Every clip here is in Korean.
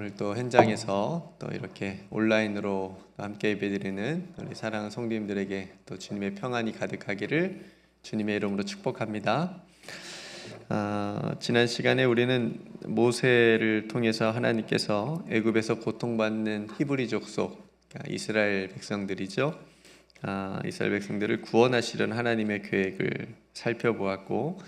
오늘 또 현장에서 또 이렇게 온라인으로 함께 예배드리는 우리 사랑하는 성도님들에게 또 주님의 평안이 가득하기를 주님의 이름으로 축복합니다. 지난 시간에 우리는 모세를 통해서 하나님께서 애굽에서 고통받는 히브리 족속 이스라엘 백성들이죠. 이스라엘 백성들을 구원하시려는 하나님의 계획을 살펴보았고,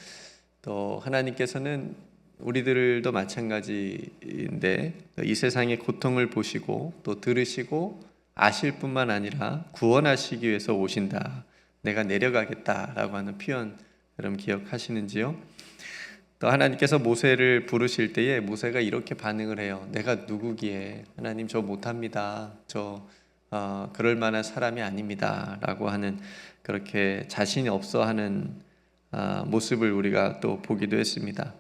또 하나님께서는 우리들도 마찬가지인데 이 세상의 고통을 보시고 또 들으시고 아실 뿐만 아니라 구원하시기 위해서 오신다, 내가 내려가겠다라고 하는 표현 여러분 기억하시는지요? 또 하나님께서 모세를 부르실 때에 모세가 이렇게 반응을 해요. 내가 누구기에, 하나님 저 못합니다, 저 그럴 만한 사람이 아닙니다 라고 하는, 그렇게 자신이 없어 하는 모습을 우리가 또 보기도 했습니다.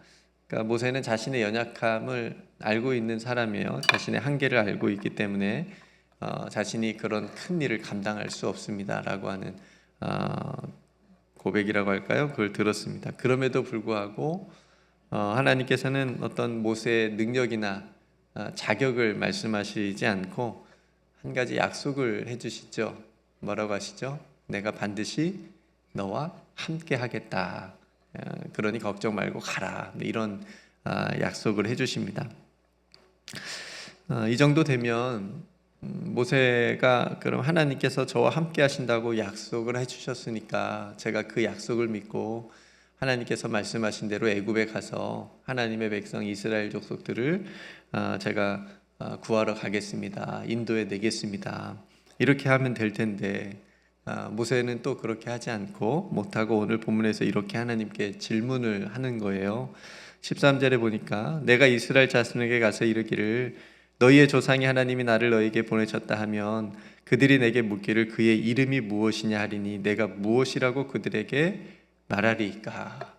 그러니까 모세는 자신의 연약함을 알고 있는 사람이에요. 자신의 한계를 알고 있기 때문에 자신이 그런 큰 일을 감당할 수 없습니다 라고 하는 고백이라고 할까요? 그걸 들었습니다. 그럼에도 불구하고 하나님께서는 어떤 모세의 능력이나 자격을 말씀하시지 않고 한 가지 약속을 해주시죠. 뭐라고 하시죠? 내가 반드시 너와 함께 하겠다, 그러니 걱정 말고 가라, 이런 약속을 해주십니다. 이 정도 되면 모세가 그럼 하나님께서 저와 함께 하신다고 약속을 해주셨으니까 제가 그 약속을 믿고 하나님께서 말씀하신 대로 애굽에 가서 하나님의 백성 이스라엘 족속들을 제가 구하러 가겠습니다, 인도해 내겠습니다, 이렇게 하면 될 텐데 모세는 또 그렇게 하지 않고 못하고 오늘 본문에서 이렇게 하나님께 질문을 하는 거예요. 13절에 보니까 내가 이스라엘 자손에게 가서 이르기를 너희의 조상이 하나님이 나를 너희에게 보내셨다 하면 그들이 내게 묻기를 그의 이름이 무엇이냐 하리니 내가 무엇이라고 그들에게 말하리까?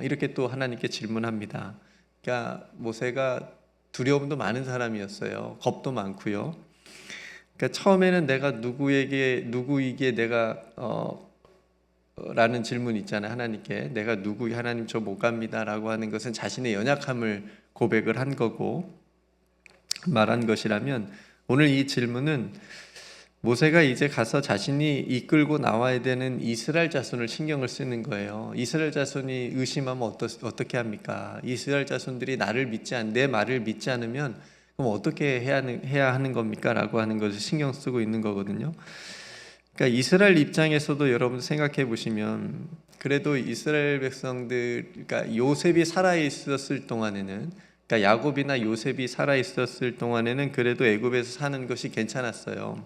이렇게 또 하나님께 질문합니다. 그러니까 모세가 두려움도 많은 사람이었어요. 겁도 많고요. 그러니까 처음에는 내가 누구이기에 내가 라는 질문 있잖아요. 하나님께 내가 누구, 하나님 저 못 갑니다 라고 하는 것은 자신의 연약함을 고백을 한 거고 말한 것이라면, 오늘 이 질문은 모세가 이제 가서 자신이 이끌고 나와야 되는 이스라엘 자손을 신경을 쓰는 거예요. 이스라엘 자손이 의심하면 어떻게 합니까? 이스라엘 자손들이 내 말을 믿지 않으면 그럼 어떻게 해야 하는 겁니까? 라고 하는 것을 신경 쓰고 있는 거거든요. 그러니까 이스라엘 입장에서도 여러분 생각해 보시면, 그래도 이스라엘 백성들, 그러니까 요셉이 살아 있었을 동안에는, 그러니까 야곱이나 요셉이 살아 있었을 동안에는 그래도 애굽에서 사는 것이 괜찮았어요.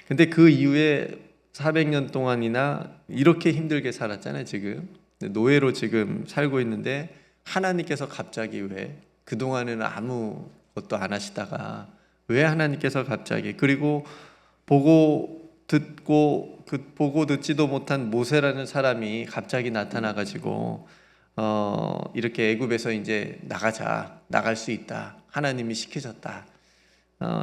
근데 그 이후에 400년 동안이나 이렇게 힘들게 살았잖아요. 지금 노예로 지금 살고 있는데 하나님께서 갑자기 왜 그동안에는 아무것도 안 하시다가 왜 하나님께서 갑자기, 그리고 보고 듣지도 못한 모세라는 사람이 갑자기 나타나 가지고 이렇게 애굽에서 이제 나갈 수 있다, 하나님이 시키셨다,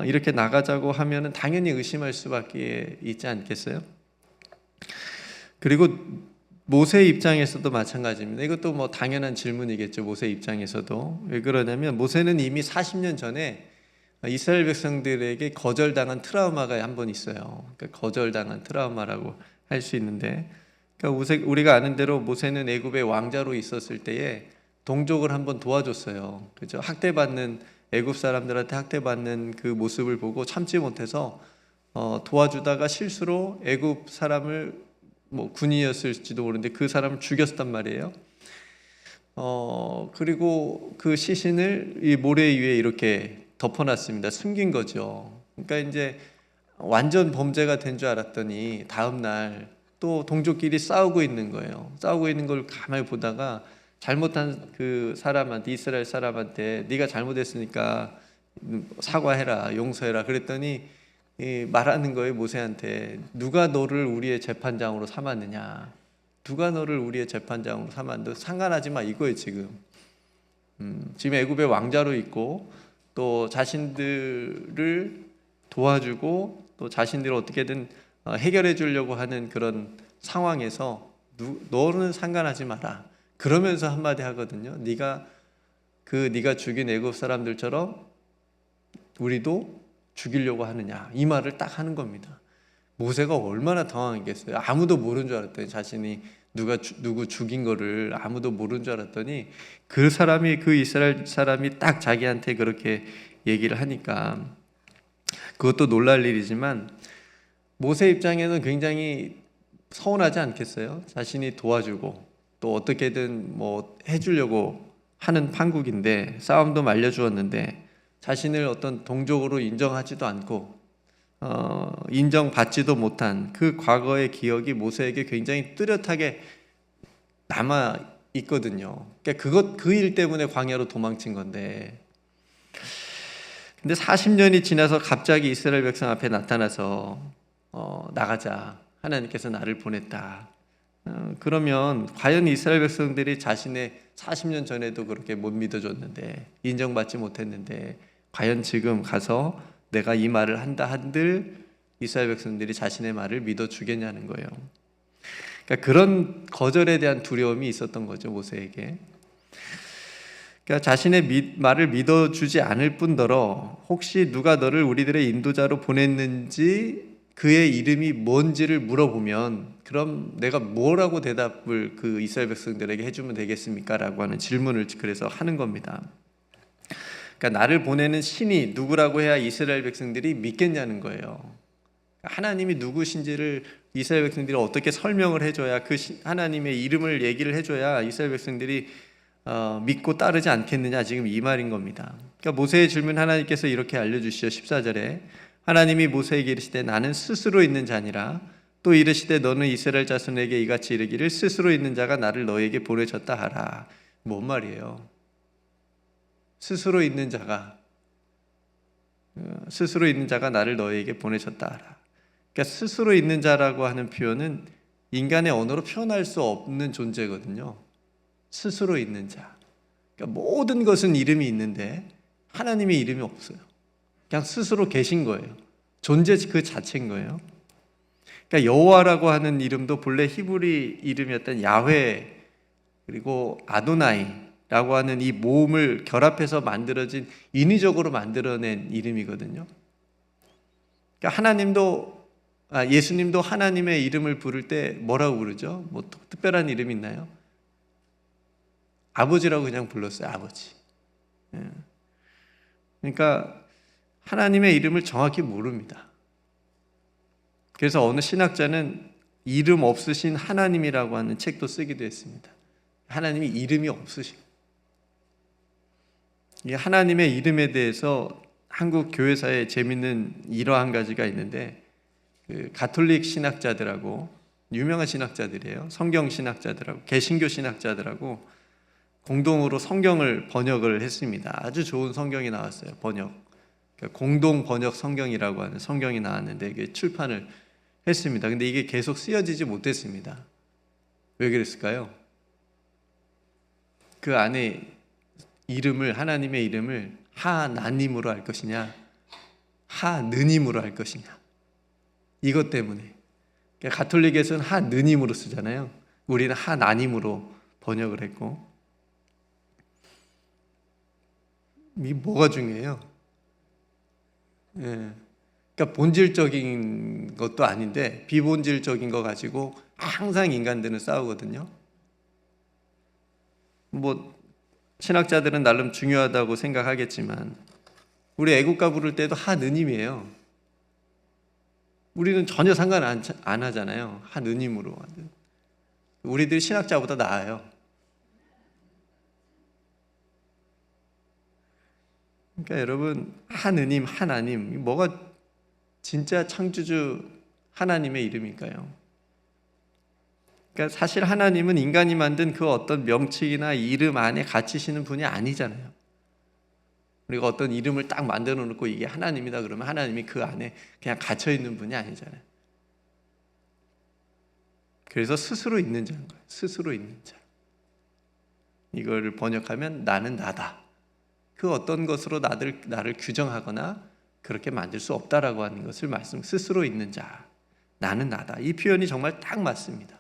이렇게 나가자고 하면은 당연히 의심할 수밖에 있지 않겠어요? 그리고 모세 입장에서도 마찬가지입니다. 이것도 뭐 당연한 질문이겠죠. 모세 입장에서도. 왜 그러냐면 모세는 이미 40년 전에 이스라엘 백성들에게 거절당한 트라우마가 한 번 있어요. 그러니까 거절당한 트라우마라고 할 수 있는데, 그러니까 우리가 아는 대로 모세는 애굽의 왕자로 있었을 때에 동족을 한번 도와줬어요. 그죠? 애굽 사람들한테 학대받는 그 모습을 보고 참지 못해서 도와주다가 실수로 애굽 사람을, 군인이었을지도 모르는데 그 사람을 죽였단 말이에요. 그리고 그 시신을 이 모래 위에 이렇게 덮어놨습니다. 숨긴 거죠. 그러니까 이제 완전 범죄가 된 줄 알았더니 다음날 또 동족끼리 싸우고 있는 거예요. 싸우고 있는 걸 가만히 보다가 잘못한 그 사람한테, 이스라엘 사람한테 네가 잘못했으니까 사과해라, 용서해라 그랬더니 말하는 거예요. 모세한테 누가 너를 우리의 재판장으로 삼았느냐, 누가 너를 우리의 재판장으로 삼았는데 상관하지 마 이거예요. 지금 애굽의 왕자로 있고 또 자신들을 도와주고 또 자신들을 어떻게든 해결해 주려고 하는 그런 상황에서 너는 상관하지 마라 그러면서 한마디 하거든요. 네가 죽인 애굽 사람들처럼 우리도 죽이려고 하느냐, 이 말을 딱 하는 겁니다. 모세가 얼마나 당황했겠어요. 아무도 모르는 줄 알았더니, 자신이 누구 죽인 거를 아무도 모르는 줄 알았더니, 그 사람이, 그 이스라엘 사람이 딱 자기한테 그렇게 얘기를 하니까 그것도 놀랄 일이지만 모세 입장에는 굉장히 서운하지 않겠어요? 자신이 도와주고 또 어떻게든 뭐 해주려고 하는 판국인데, 싸움도 말려주었는데 자신을 어떤 동족으로 인정하지도 않고 인정받지도 못한 그 과거의 기억이 모세에게 굉장히 뚜렷하게 남아 있거든요. 그러니까 그 일 때문에 광야로 도망친 건데, 근데 40년이 지나서 갑자기 이스라엘 백성 앞에 나타나서 나가자, 하나님께서 나를 보냈다. 그러면 과연 이스라엘 백성들이 자신의 40년 전에도 그렇게 못 믿어줬는데, 인정받지 못했는데, 과연 지금 가서 내가 이 말을 한다 한들 이스라엘 백성들이 자신의 말을 믿어주겠냐는 거예요. 그러니까 그런 거절에 대한 두려움이 있었던 거죠, 모세에게. 그러니까 자신의 말을 믿어주지 않을 뿐더러 혹시 누가 너를 우리들의 인도자로 보냈는지, 그의 이름이 뭔지를 물어보면 그럼 내가 뭐라고 대답을 그 이스라엘 백성들에게 해주면 되겠습니까? 라고 하는 질문을 그래서 하는 겁니다. 그러니까 나를 보내는 신이 누구라고 해야 이스라엘 백성들이 믿겠냐는 거예요. 하나님이 누구신지를 이스라엘 백성들이 어떻게 설명을 해줘야, 그 하나님의 이름을 얘기를 해줘야 이스라엘 백성들이 믿고 따르지 않겠느냐, 지금 이 말인 겁니다. 그러니까 모세의 질문 하나님께서 이렇게 알려주시죠. 14절에 하나님이 모세에게 이르시되 나는 스스로 있는 자니라. 또 이르시되 너는 이스라엘 자손에게 이같이 이르기를 스스로 있는 자가 나를 너에게 보내셨다 하라. 뭔 말이에요? 스스로 있는 자가 나를 너에게 보내셨다 하라. 그러니까 스스로 있는 자라고 하는 표현은 인간의 언어로 표현할 수 없는 존재거든요. 스스로 있는 자. 그러니까 모든 것은 이름이 있는데 하나님의 이름이 없어요. 그냥 스스로 계신 거예요. 존재 그 자체인 거예요. 그러니까 여호와라고 하는 이름도 본래 히브리 이름이었던 야훼, 그리고 아도나이라고 하는 이 모음을 결합해서 만들어진, 인위적으로 만들어낸 이름이거든요. 그러니까 예수님도 하나님의 이름을 부를 때 뭐라고 부르죠? 뭐 특별한 이름 있나요? 아버지라고 그냥 불렀어요. 아버지. 그러니까 하나님의 이름을 정확히 모릅니다. 그래서 어느 신학자는 이름 없으신 하나님이라고 하는 책도 쓰기도 했습니다. 하나님이 이름이 없으신. 이 하나님의 이름에 대해서 한국 교회사에 재밌는 일화 한 가지가 있는데, 그 가톨릭 신학자들하고, 유명한 신학자들이에요. 성경 신학자들하고 개신교 신학자들하고 공동으로 성경을 번역을 했습니다. 아주 좋은 성경이 나왔어요. 공동 번역 성경이라고 하는 성경이 나왔는데 이게 출판을 했습니다. 근데 이게 계속 쓰여지지 못했습니다. 왜 그랬을까요? 그 안에 하나님의 이름을 하나님으로 할 것이냐, 하느님으로 할 것이냐, 이것 때문에. 그러니까 가톨릭에서는 하느님으로 쓰잖아요. 우리는 하나님으로 번역을 했고. 이게 뭐가 중요해요? 그러니까 본질적인 것도 아닌데 비본질적인 거 가지고 항상 인간들은 싸우거든요. 뭐 신학자들은 나름 중요하다고 생각하겠지만 우리 애국가 부를 때도 하느님이에요. 우리는 전혀 상관 안 하잖아요. 하느님으로. 우리들 신학자보다 나아요. 그러니까 여러분, 하느님, 하나님, 뭐가 진짜 창조주 하나님의 이름일까요? 그러니까 사실 하나님은 인간이 만든 그 어떤 명칭이나 이름 안에 갇히시는 분이 아니잖아요. 우리가 어떤 이름을 딱 만들어 놓고 이게 하나님이다 그러면 하나님이 그 안에 그냥 갇혀 있는 분이 아니잖아요. 그래서 스스로 있는 자인 거예요. 스스로 있는 자. 이거를 번역하면 나는 나다. 그 어떤 것으로 나를 규정하거나 그렇게 만들 수 없다라고 하는 것을 스스로 있는 자, 나는 나다. 이 표현이 정말 딱 맞습니다.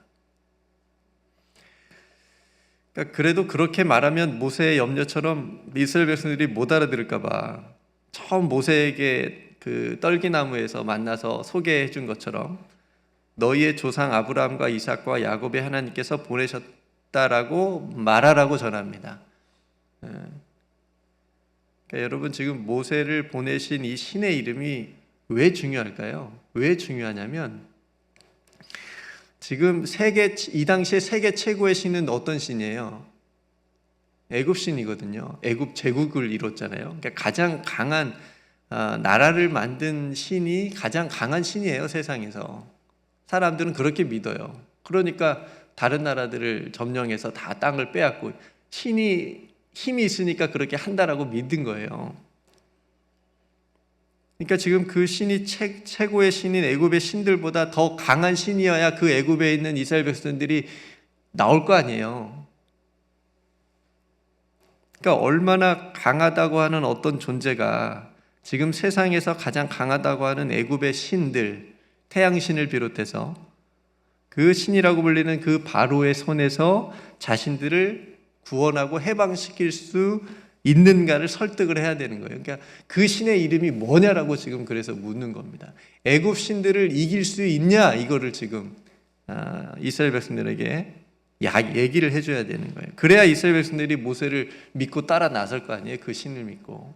그러니까 그래도 그렇게 말하면 모세의 염려처럼 이스라엘 백성들이 못 알아들을까 봐 처음 모세에게 그 떨기나무에서 만나서 소개해 준 것처럼 너희의 조상 아브라함과 이삭과 야곱의 하나님께서 보내셨다라고 말하라고 전합니다. 그러니까 여러분, 지금 모세를 보내신 이 신의 이름이 왜 중요할까요? 왜 중요하냐면 지금 이 당시에 세계 최고의 신은 어떤 신이에요? 애굽 신이거든요. 애굽 제국을 이뤘잖아요. 그러니까 가장 강한 나라를 만든 신이 가장 강한 신이에요, 세상에서. 사람들은 그렇게 믿어요. 그러니까 다른 나라들을 점령해서 다 땅을 빼앗고 신이 힘이 있으니까 그렇게 한다라고 믿은 거예요. 그러니까 지금 그 신이 최고의 신인 애굽의 신들보다 더 강한 신이어야 그 애굽에 있는 이스라엘 백성들이 나올 거 아니에요. 그러니까 얼마나 강하다고 하는 어떤 존재가 지금 세상에서 가장 강하다고 하는 애굽의 신들, 태양신을 비롯해서 그 신이라고 불리는 그 바로의 손에서 자신들을 구원하고 해방시킬 수 있는가를 설득을 해야 되는 거예요. 그러니까 그 신의 이름이 뭐냐라고 지금 그래서 묻는 겁니다. 애굽 신들을 이길 수 있냐, 이거를 지금 이스라엘 백성들에게 얘기를 해줘야 되는 거예요. 그래야 이스라엘 백성들이 모세를 믿고 따라 나설 거 아니에요. 그 신을 믿고.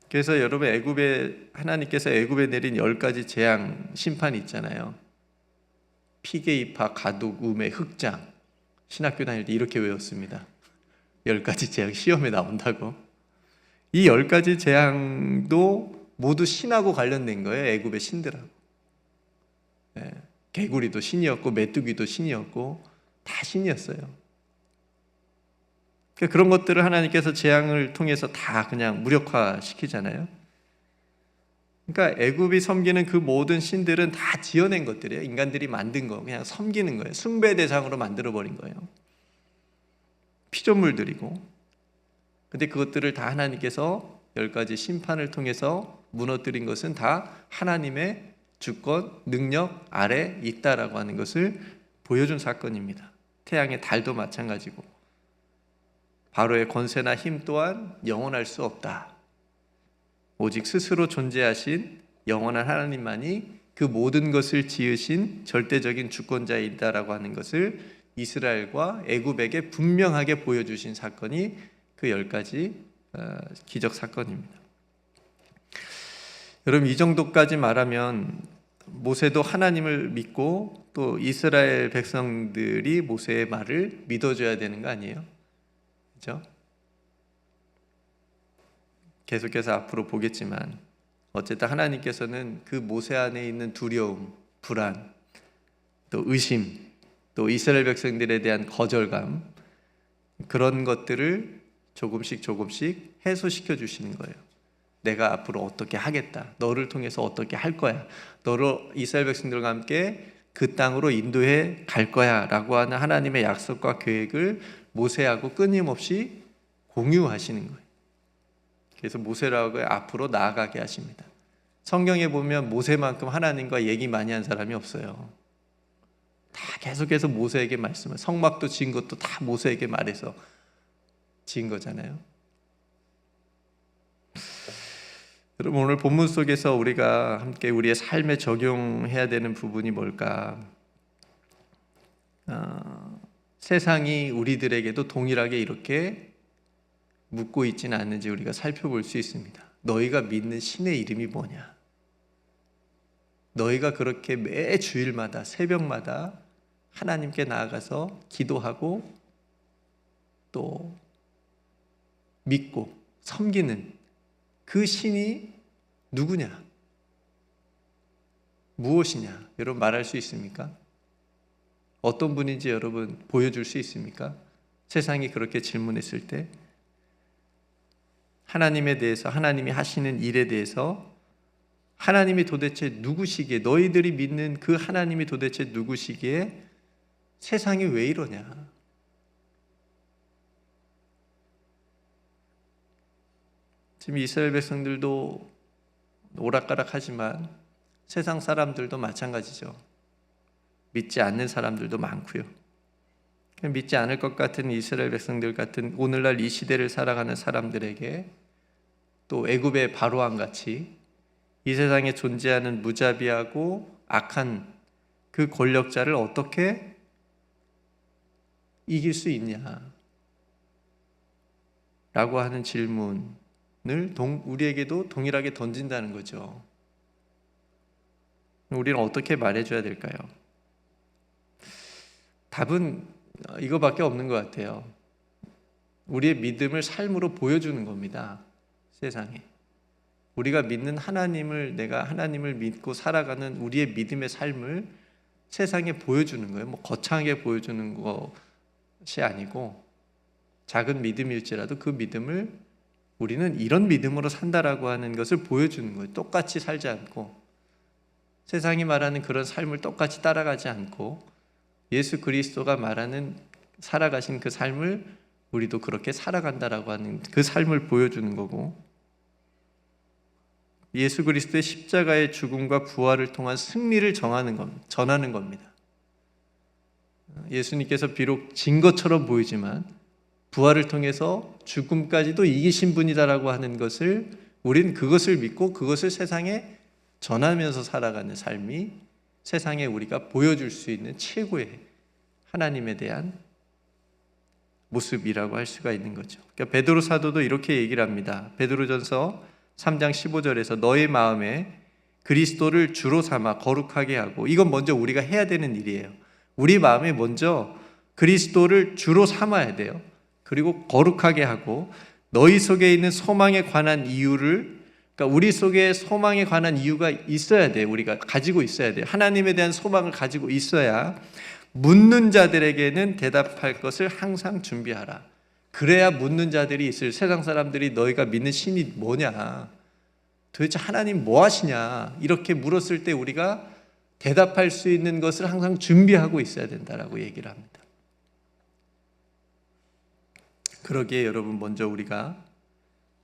그래서 여러분, 하나님께서 애굽에 내린 10가지 재앙 심판이 있잖아요. 피게이파, 가둑, 우매, 흑장. 신학교 다닐 때 이렇게 외웠습니다. 10가지 재앙 시험에 나온다고. 이 10가지 재앙도 모두 신하고 관련된 거예요. 애굽의 신들하고. 네. 개구리도 신이었고 메뚜기도 신이었고 다 신이었어요. 그러니까 그런 것들을 하나님께서 재앙을 통해서 다 그냥 무력화시키잖아요. 그러니까 애굽이 섬기는 그 모든 신들은 다 지어낸 것들이에요. 인간들이 만든 거, 그냥 섬기는 거예요. 숭배 대상으로 만들어버린 거예요. 피조물들이고. 근데 그것들을 다 하나님께서 10가지 심판을 통해서 무너뜨린 것은 다 하나님의 주권, 능력 아래 있다라고 하는 것을 보여준 사건입니다. 태양의 달도 마찬가지고 바로의 권세나 힘 또한 영원할 수 없다. 오직 스스로 존재하신 영원한 하나님만이 그 모든 것을 지으신 절대적인 주권자이다라고 하는 것을 이스라엘과 애굽에게 분명하게 보여주신 사건이 그 10가지 기적 사건입니다. 여러분, 이 정도까지 말하면 모세도 하나님을 믿고 또 이스라엘 백성들이 모세의 말을 믿어줘야 되는 거 아니에요? 그렇죠? 계속해서 앞으로 보겠지만 어쨌든 하나님께서는 그 모세 안에 있는 두려움, 불안, 또 의심, 또 이스라엘 백성들에 대한 거절감, 그런 것들을 조금씩 해소시켜 주시는 거예요. 내가 앞으로 어떻게 하겠다. 너를 통해서 어떻게 할 거야. 너를 이스라엘 백성들과 함께 그 땅으로 인도해 갈 거야 라고 하는 하나님의 약속과 계획을 모세하고 끊임없이 공유하시는 거예요. 그래서 모세라고 앞으로 나아가게 하십니다. 성경에 보면 모세만큼 하나님과 얘기 많이 한 사람이 없어요. 다 계속해서 모세에게 말씀을, 성막도 지은 것도 다 모세에게 말해서 지은 거잖아요. 여러분, 오늘 본문 속에서 우리가 함께 우리의 삶에 적용해야 되는 부분이 뭘까? 세상이 우리들에게도 동일하게 이렇게 묻고 있지는 않는지 우리가 살펴볼 수 있습니다. 너희가 믿는 신의 이름이 뭐냐? 너희가 그렇게 매 주일마다 새벽마다 하나님께 나아가서 기도하고 또 믿고 섬기는 그 신이 누구냐? 무엇이냐? 여러분, 말할 수 있습니까? 어떤 분인지 여러분 보여줄 수 있습니까? 세상이 그렇게 질문했을 때 하나님에 대해서, 하나님이 하시는 일에 대해서 하나님이 도대체 누구시기에, 너희들이 믿는 그 하나님이 도대체 누구시기에 세상이 왜 이러냐? 지금 이스라엘 백성들도 오락가락하지만 세상 사람들도 마찬가지죠. 믿지 않는 사람들도 많고요. 믿지 않을 것 같은 이스라엘 백성들 같은 오늘날 이 시대를 살아가는 사람들에게 또 애굽의 바로왕 같이 이 세상에 존재하는 무자비하고 악한 그 권력자를 어떻게 이길 수 있냐 라고 하는 질문을 우리에게도 동일하게 던진다는 거죠. 우리는 어떻게 말해줘야 될까요? 답은 이거밖에 없는 것 같아요. 우리의 믿음을 삶으로 보여주는 겁니다. 세상에 우리가 믿는 하나님을, 내가 하나님을 믿고 살아가는 우리의 믿음의 삶을 세상에 보여주는 거예요. 거창하게 보여주는 것이 아니고 작은 믿음일지라도 그 믿음을 우리는 이런 믿음으로 산다라고 하는 것을 보여주는 거예요. 똑같이 살지 않고 세상이 말하는 그런 삶을 똑같이 따라가지 않고 예수 그리스도가 말하는 살아가신 그 삶을 우리도 그렇게 살아간다라고 하는 그 삶을 보여주는 거고, 예수 그리스도의 십자가의 죽음과 부활을 통한 승리를 전하는 겁니다. 예수님께서 비록 진 것처럼 보이지만 부활을 통해서 죽음까지도 이기신 분이다라고 하는 것을, 우리는 그것을 믿고 그것을 세상에 전하면서 살아가는 삶이 세상에 우리가 보여줄 수 있는 최고의 하나님에 대한 모습이라고 할 수가 있는 거죠. 그러니까 베드로 사도도 이렇게 얘기를 합니다. 베드로전서 3장 15절에서 너의 마음에 그리스도를 주로 삼아 거룩하게 하고, 이건 먼저 우리가 해야 되는 일이에요. 우리 마음에 먼저 그리스도를 주로 삼아야 돼요. 그리고 거룩하게 하고 너희 속에 있는 소망에 관한 이유를, 그러니까 우리 속에 소망에 관한 이유가 있어야 돼요. 우리가 가지고 있어야 돼요. 하나님에 대한 소망을 가지고 있어야 묻는 자들에게는 대답할 것을 항상 준비하라. 그래야 묻는 자들이 있을, 세상 사람들이 너희가 믿는 신이 뭐냐, 도대체 하나님 뭐 하시냐, 이렇게 물었을 때 우리가 대답할 수 있는 것을 항상 준비하고 있어야 된다라고 얘기를 합니다. 그러기에 여러분, 먼저 우리가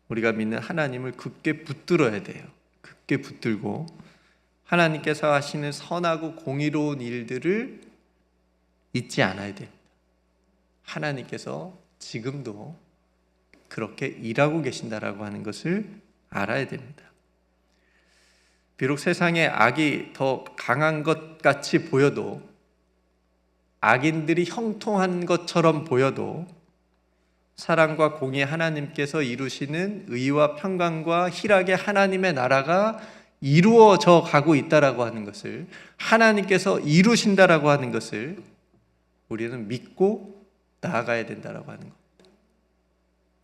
믿는 하나님을 굳게 붙들어야 돼요. 굳게 붙들고 하나님께서 하시는 선하고 공의로운 일들을 잊지 않아야 됩니다. 하나님께서 지금도 그렇게 일하고 계신다라고 하는 것을 알아야 됩니다. 비록 세상에 악이 더 강한 것 같이 보여도, 악인들이 형통한 것처럼 보여도 사랑과 공의 하나님께서 이루시는 의와 평강과 희락의 하나님의 나라가 이루어져 가고 있다라고 하는 것을, 하나님께서 이루신다라고 하는 것을 우리는 믿고 나아가야 된다라고 하는 겁니다.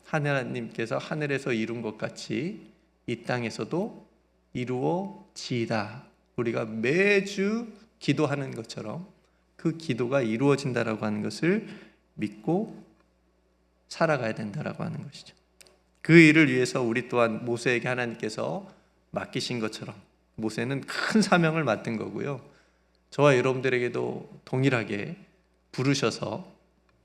하나님께서 하늘에서 이룬 것 같이 이 땅에서도 이루어지이다. 우리가 매주 기도하는 것처럼 그 기도가 이루어진다라고 하는 것을 믿고 살아가야 된다라고 하는 것이죠. 그 일을 위해서 우리 또한 모세에게 하나님께서 맡기신 것처럼, 모세는 큰 사명을 맡은 거고요. 저와 여러분들에게도 동일하게 부르셔서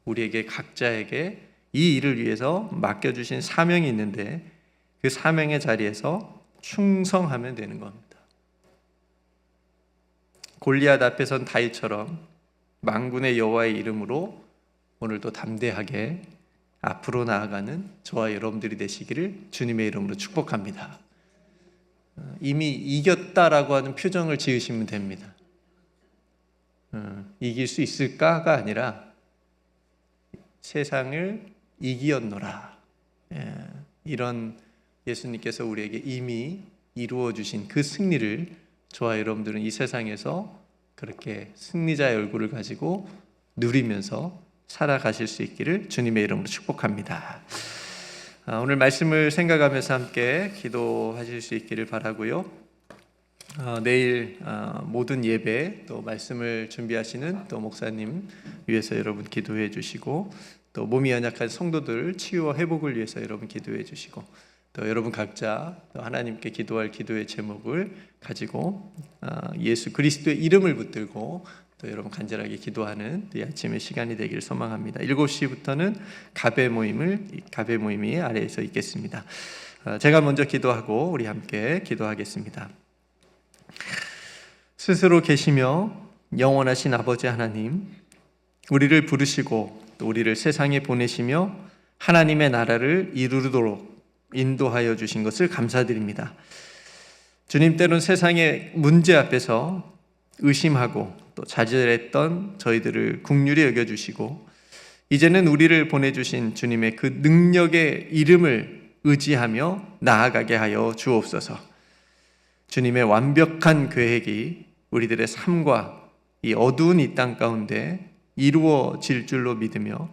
우리에게 각자에게 이 일을 위해서 맡겨주신 사명이 있는데, 그 사명의 자리에서 충성하면 되는 겁니다. 골리앗 앞에 선 다윗처럼 만군의 여호와의 이름으로 오늘도 담대하게 앞으로 나아가는 저와 여러분들이 되시기를 주님의 이름으로 축복합니다. 이미 이겼다라고 하는 표정을 지으시면 됩니다. 이길 수 있을까가 아니라 세상을 이기었노라. 이런 예수님께서 우리에게 이미 이루어 주신 그 승리를 저와 여러분들은 이 세상에서 그렇게 승리자의 얼굴을 가지고 누리면서 살아가실 수 있기를 주님의 이름으로 축복합니다. 오늘 말씀을 생각하면서 함께 기도하실 수 있기를 바라고요. 내일 모든 예배, 또 말씀을 준비하시는 또 목사님 위해서 여러분 기도해 주시고, 또 몸이 연약한 성도들 치유와 회복을 위해서 여러분 기도해 주시고, 또 여러분 각자 또 하나님께 기도할 기도의 제목을 가지고 예수 그리스도의 이름을 붙들고 또 여러분 간절하게 기도하는 이 아침의 시간이 되기를 소망합니다. 7시부터는 가배 모임이 아래에서 있겠습니다. 제가 먼저 기도하고 우리 함께 기도하겠습니다. 스스로 계시며 영원하신 아버지 하나님, 우리를 부르시고 또 우리를 세상에 보내시며 하나님의 나라를 이루도록 인도하여 주신 것을 감사드립니다. 주님, 때론 세상의 문제 앞에서 의심하고 또 좌절했던 저희들을 긍휼히 여겨주시고 이제는 우리를 보내주신 주님의 그 능력의 이름을 의지하며 나아가게 하여 주옵소서. 주님의 완벽한 계획이 우리들의 삶과 이 어두운 이 땅 가운데 이루어질 줄로 믿으며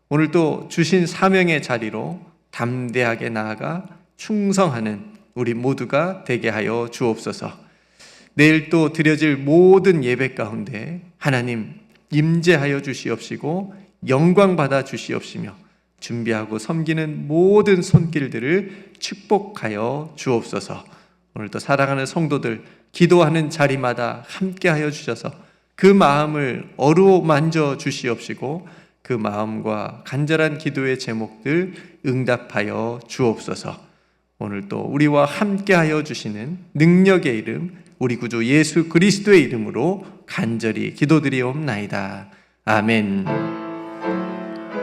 오늘도 주신 사명의 자리로 담대하게 나아가 충성하는 우리 모두가 되게 하여 주옵소서. 내일 또 드려질 모든 예배 가운데 하나님 임재하여 주시옵시고 영광 받아 주시옵시며 준비하고 섬기는 모든 손길들을 축복하여 주옵소서. 오늘도 사랑하는 성도들 기도하는 자리마다 함께하여 주셔서 그 마음을 어루만져 주시옵시고 그 마음과 간절한 기도의 제목들 응답하여 주옵소서. 오늘 또 우리와 함께하여 주시는 능력의 이름 우리 구주 예수 그리스도의 이름으로 간절히 기도드리옵나이다. 아멘.